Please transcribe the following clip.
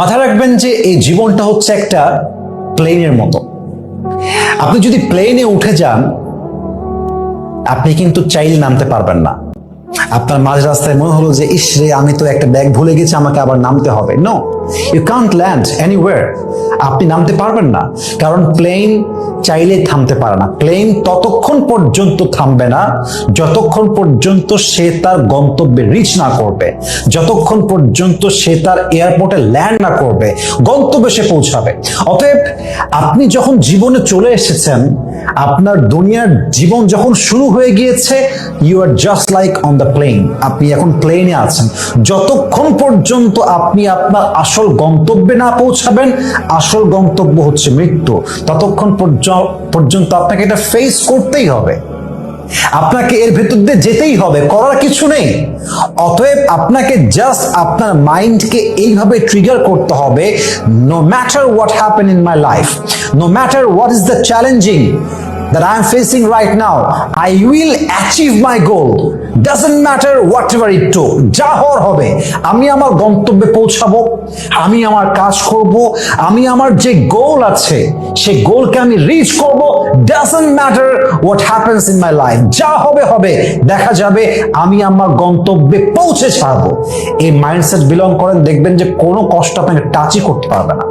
মাথায় রাখবেন যে এই জীবনটা হচ্ছে একটা প্লেনের মতো। আপনি যদি প্লেনে উঠে যান, আপনি কিন্তু চাইলে নামতে পারবেন না। আপনার মাঝ রাস্তায় মনে হলো যে ইস রে, আমি তো একটা ব্যাগ ভুলে গেছি, আমাকে আবার নামতে হবে। No, you can't land anywhere. আপনি নামতে পারবেন না, কারণ প্লেন চাইলে থামতে পারে না। প্লেন ততক্ষণ পর্যন্ত থামবে না যতক্ষণ পর্যন্ত সে তার গন্তব্যে রিচ না করবে, যতক্ষণ পর্যন্ত সে তার এয়ারপোর্টে ল্যান্ড না করবে, গন্তব্যে সে পৌঁছাবে। অতএব আপনি যখন জীবনে চলে এসেছেন, আপনার দুনিয়ার জীবন যখন শুরু হয়ে গিয়েছে, you are just like on the plane. আপনি এখন প্লেনে আছেন। যতক্ষণ পর্যন্ত আপনি আপনার আসল গন্তব্যে না পৌঁছাবেন, আসল গন্তব্য হচ্ছে মৃত্যু, ততক্ষণ পর্যন্ত আপনাকে এটা ফেস করতেই হবে। আপনাকে এর ভেতর দিয়ে যেতেই হবে, করার কিছু নেই। অতএব আপনাকে জাস্ট আপনার মাইন্ডকে এইভাবে ট্রিগার করতে হবে, no matter what happen in my life, no matter what is the challenging that I am facing right now, I will achieve my goal. Doesn't matter whatever it took. যা হওয়ার হবে, আমি আমার গন্তব্যে পৌঁছাবো, আমি আমার কাজ করব, আমি আমার যে গোল আছে সেই গোলকে আমি রিচ করব। Doesn't matter what happens in my life. যা হবে হবে, দেখা যাবে, আমি আমার গন্তব্যে পৌঁছে ছাড়বো। এই মাইন্ডসেট বিলং করেন, দেখবেন যে কোনো কষ্ট আপনাকে টাচই করতে পারবে না।